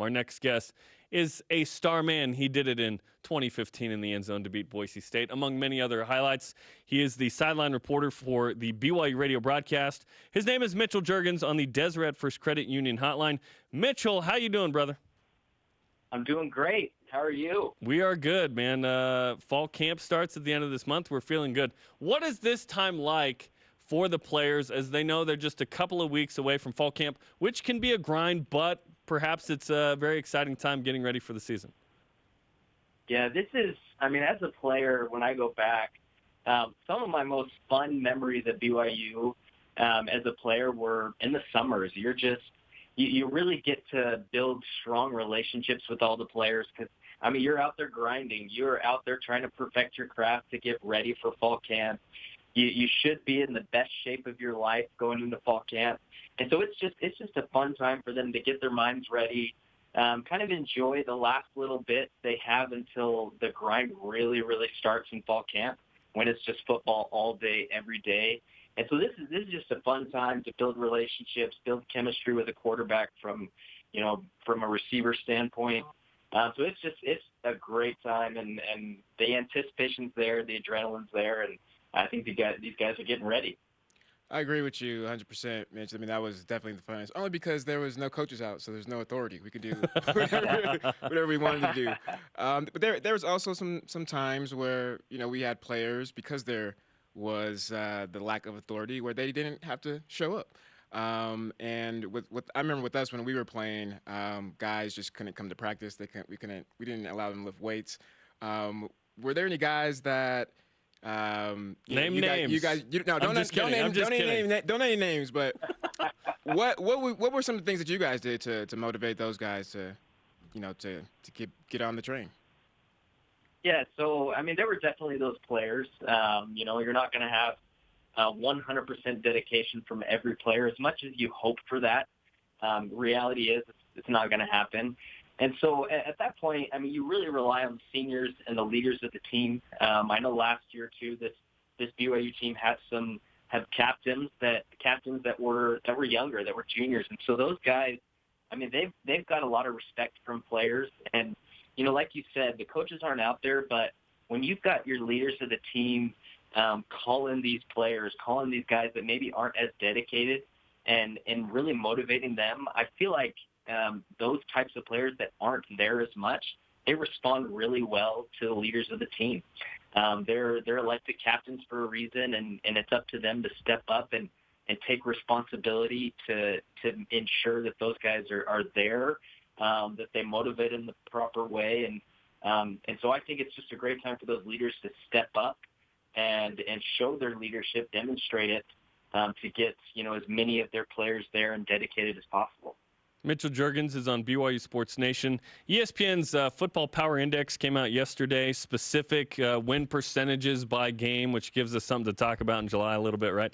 Our next guest is a star man. He did it in 2015 in the end zone to beat Boise State, among many other highlights. He is the sideline reporter for the BYU Radio broadcast. His name is Mitchell Juergens on the Deseret First Credit Union hotline. Mitchell, how you doing, brother? I'm doing great. How are you? We are good, man. Fall camp starts at the end of this month. We're feeling good. What is this time like for the players as they know they're just a couple of weeks away from fall camp, which can be a grind, but perhaps it's a very exciting time getting ready for the season? Yeah, this is, as a player, when I go back, some of my most fun memories at BYU as a player were in the summers. You really get to build strong relationships with all the players because, you're out there grinding. You're out there trying to perfect your craft to get ready for fall camp. You should be in the best shape of your life going into fall camp. And so it's just a fun time for them to get their minds ready, kind of enjoy the last little bit they have until the grind really, really starts in fall camp when it's just football all day, every day. And so this is just a fun time to build relationships, build chemistry with a quarterback from a receiver standpoint. So it's a great time, and the anticipation's there, the adrenaline's there, and I think these guys are getting ready. I agree with you 100%, Mitch. That was definitely the funnest, only because there was no coaches out, so there's no authority. We could do whatever we wanted to do. But there was also some times where we had players, because there was the lack of authority, where they didn't have to show up. And I remember with us when we were playing, guys just couldn't come to practice. We didn't allow them to lift weights. Were there any guys that? Name names. Don't name names. But what were some of the things that you guys did to motivate those guys to get on the train? Yeah, so there were definitely those players. You're not going to have 100% dedication from every player as much as you hope for that. Reality is it's not going to happen. And so at that point, you really rely on the seniors and the leaders of the team. I know last year too, this BYU team had captains that were younger, that were juniors, and so those guys, they've got a lot of respect from players. And like you said, the coaches aren't out there, but when you've got your leaders of the team calling these players, calling these guys that maybe aren't as dedicated, and really motivating them, I feel like those types of players that aren't there as much, they respond really well to the leaders of the team. They're elected captains for a reason, and it's up to them to step up and take responsibility to ensure that those guys are there, that they motivate in the proper way. And so I think it's just a great time for those leaders to step up and show their leadership, demonstrate it, to get as many of their players there and dedicated as possible. Mitchell Juergens is on BYU Sports Nation. ESPN's Football Power Index came out yesterday, specific win percentages by game, which gives us something to talk about in July a little bit, right?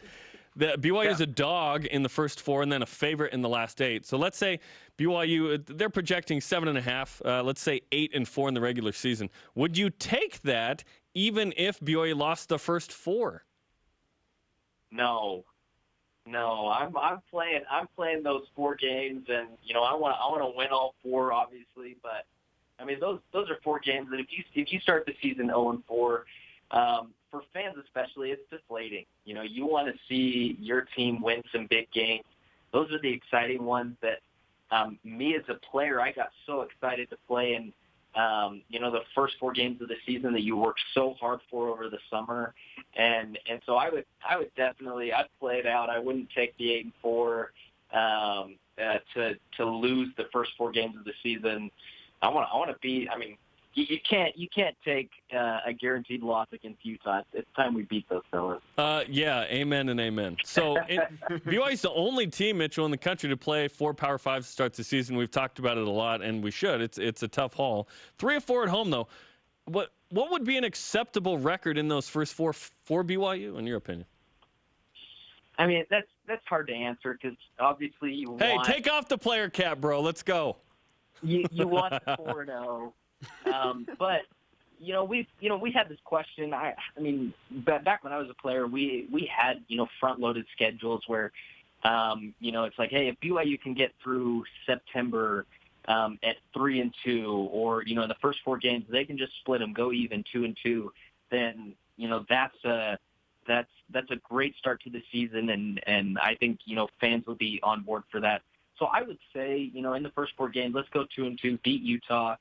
The BYU is a dog in the first 4 and then a favorite in the last 8. So let's say BYU, they're projecting 7.5. Let's say 8-4 in the regular season. Would you take that even if BYU lost the first 4? No, I'm playing those 4 games, and I want to win all 4, obviously. But those are 4 games that if you start the season 0-4, for fans especially, it's deflating. You want to see your team win some big games. Those are the exciting ones that me as a player, I got so excited to play in. The first 4 games of the season that you worked so hard for over the summer. And so I would definitely, I'd play it out. I wouldn't take the 8-4 to lose the first 4 games of the season. I want to be, you can't take a guaranteed loss against Utah. It's time we beat those fellas. Yeah, amen and amen. So BYU's the only team, Mitchell, in the country to play 4 Power 5s to start the season. We've talked about it a lot, and we should. It's a tough haul. 3-4 at home, though. What would be an acceptable record in those first 4 for BYU, in your opinion? That's hard to answer because obviously you want... Hey, take off the player cap, bro. Let's go. You want 4-0. But we had this question. Back when I was a player, we had front-loaded schedules where it's like, hey, if BYU can get through September, at 3-2, or in the first 4 games they can just split them, go even 2-2, then that's a great start to the season, and I think fans will be on board for that. So I would say in the first 4 games, let's go 2-2, beat Utah,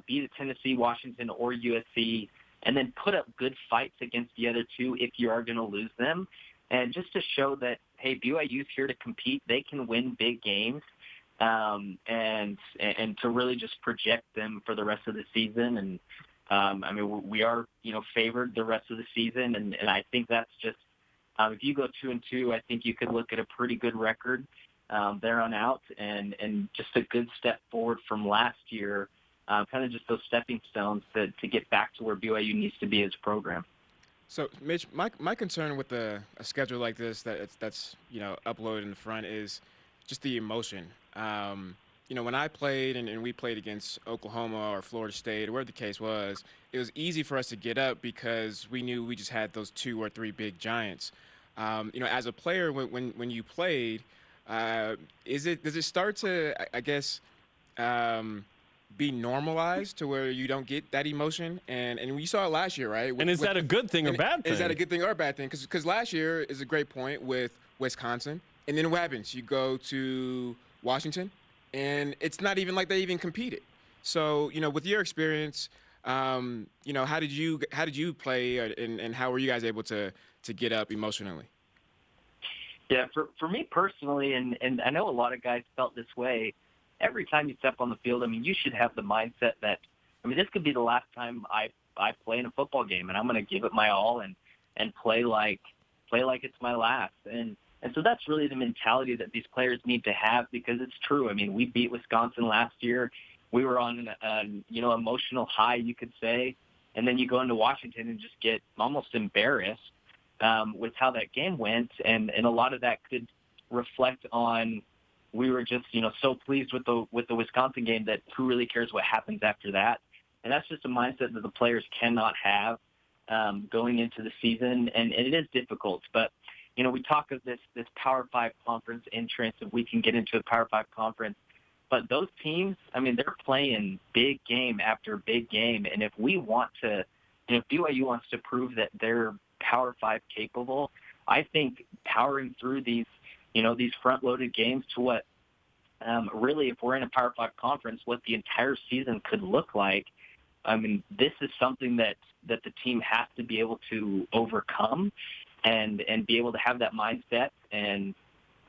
beat Tennessee, Washington, or USC, and then put up good fights against the other 2 if you are going to lose them, and just to show that, hey, BYU's here to compete, they can win big games. And to really just project them for the rest of the season. And we are favored the rest of the season, and I think that's just if you go 2-2, I think you could look at a pretty good record there on out, and just a good step forward from last year, kind of just those stepping stones to get back to where BYU needs to be as a program. So, Mitch, my concern with a schedule like this that's uploaded in the front is just the emotion. When I played and we played against Oklahoma or Florida State or whatever the case was, it was easy for us to get up because we knew we just had those 2 or 3 big giants. As a player, when you played, does it start to, I guess, be normalized to where you don't get that emotion? And we saw it last year, right? And is that a good thing or bad thing? Is that a good thing or a bad thing? Because last year is a great point with Wisconsin. And then what happens? You go to Washington, and it's not even like they even competed. So, with your experience, how did you play, and how were you guys able to get up emotionally? Yeah, for me personally, and I know a lot of guys felt this way, every time you step on the field, you should have the mindset that, this could be the last time I play in a football game, and I'm going to give it my all and play like it's my last. And so that's really the mentality that these players need to have, because it's true. We beat Wisconsin last year. We were on an emotional high, you could say, and then you go into Washington and just get almost embarrassed with how that game went, and a lot of that could reflect on we were just so pleased with the Wisconsin game that who really cares what happens after that, and that's just a mindset that the players cannot have going into the season, and it is difficult, but. We talk of this Power 5 conference entrance, if we can get into a Power 5 conference. But those teams, they're playing big game after big game. And if we want to, if BYU wants to prove that they're Power 5 capable, I think powering through these front-loaded games to what really, if we're in a Power 5 conference, what the entire season could look like. This is something that the team has to be able to overcome. And be able to have that mindset and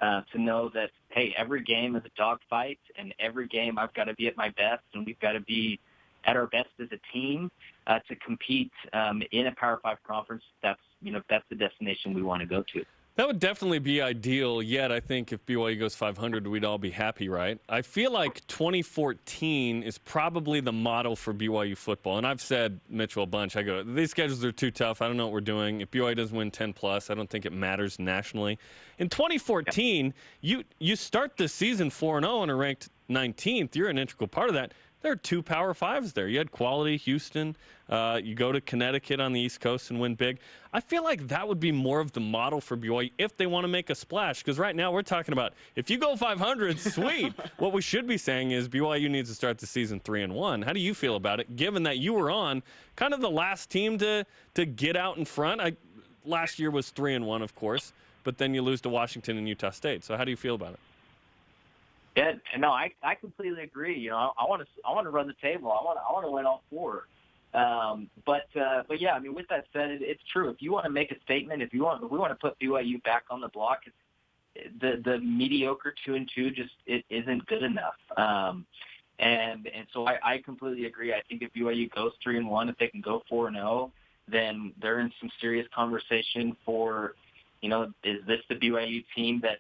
to know that, hey, every game is a dogfight, and every game I've got to be at my best, and we've got to be at our best as a team to compete in a Power 5 conference. That's the destination we want to go to. That would definitely be ideal, yet I think if BYU goes 500, we'd all be happy, right? I feel like 2014 is probably the model for BYU football. And I've said, Mitchell, a bunch. I go, these schedules are too tough. I don't know what we're doing. If BYU doesn't win 10+, I don't think it matters nationally. In 2014, you start the season 4-0 and are ranked 19th. You're an integral part of that. There are 2 Power 5s there. You had quality, Houston. You go to Connecticut on the East Coast and win big. I feel like that would be more of the model for BYU if they want to make a splash. Because right now we're talking about if you go 500, sweet. What we should be saying is BYU needs to start the season 3-1. How do you feel about it, given that you were on kind of the last team to get out in front? Last year was 3-1, of course, but then you lose to Washington and Utah State. So how do you feel about it? Yeah, no, I completely agree. I want to run the table. I want to win all 4. But yeah, with that said, it's true. If you want to make a statement, if we want to put BYU back on the block, the mediocre 2-2 just it isn't good enough. And so I completely agree. I think if BYU goes 3-1, if they can go 4-0, then they're in some serious conversation for, is this the BYU team that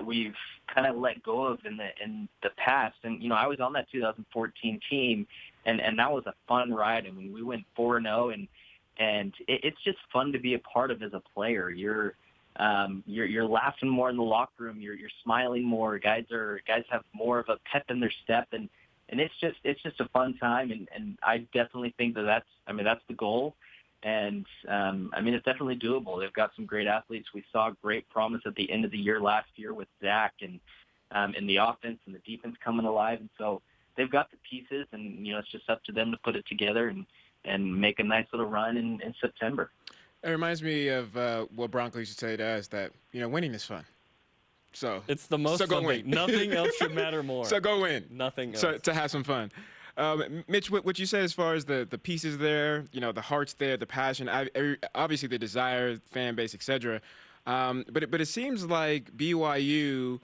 we've kind of let go of in the past? And I was on that 2014 team, and that was a fun ride. We went 4-0, and it's just fun to be a part of as a player. You're laughing more in the locker room. You're smiling more. Guys have more of a pep in their step, and it's just a fun time. And I definitely think that's the goal. And it's definitely doable. They've got some great athletes. We saw great promise at the end of the year last year with Zach, and in the offense and the defense coming alive. And so they've got the pieces, and, it's just up to them to put it together and make a nice little run in September. It reminds me of what Bronco used to say to us, that, winning is fun. So it's the most fun thing. Nothing else should matter more. So go win. Nothing else. So to have some fun. Mitch, what you said as far as the pieces there, the heart's there, the passion, obviously the desire, fan base, etc. But it seems like BYU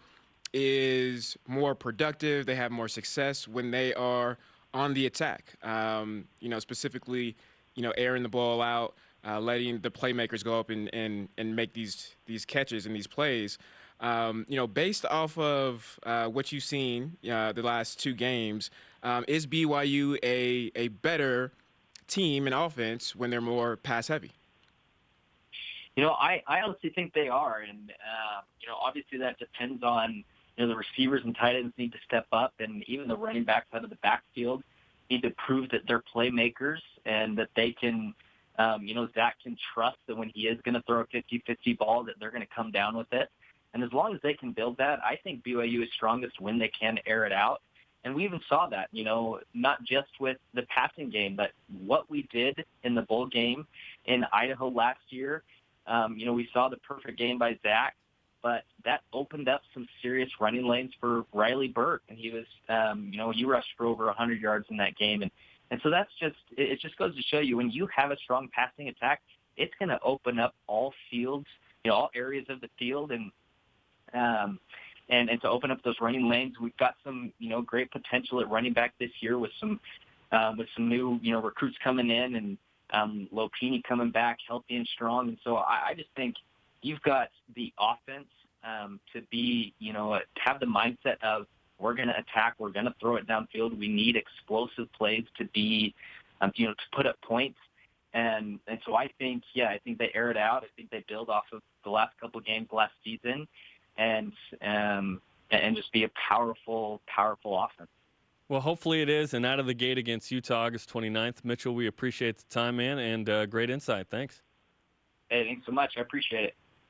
is more productive. They have more success when they are on the attack. Specifically, airing the ball out, letting the playmakers go up and make these catches and these plays. Based off of what you've seen the last two games, is BYU a better team in offense when they're more pass heavy? I honestly think they are. And, obviously that depends on, the receivers and tight ends need to step up, and even the running backs out of the backfield need to prove that they're playmakers and that they can, Zach can trust that when he is going to throw a 50-50 ball, that they're going to come down with it. And as long as they can build that, I think BYU is strongest when they can air it out. And we even saw that, not just with the passing game, but what we did in the bowl game in Idaho last year. We saw the perfect game by Zach, but that opened up some serious running lanes for Riley Burt. And he was, he rushed for over 100 yards in that game. And so it just goes to show you, when you have a strong passing attack, it's going to open up all fields, all areas of the field. And to open up those running lanes, we've got some, great potential at running back this year with some new, recruits coming in, and Lopini coming back healthy and strong. And so I just think you've got the offense to be, to have the mindset of, we're going to attack, we're going to throw it downfield. We need explosive plays to be, to put up points. And so I think they air it out. I think they build off of the last couple of games last season, and just be a powerful offense. Well, hopefully it is, and out of the gate against Utah August 29th. Mitchell, we appreciate the time, man, and great insight. Thanks. Hey, thanks so much. I appreciate it.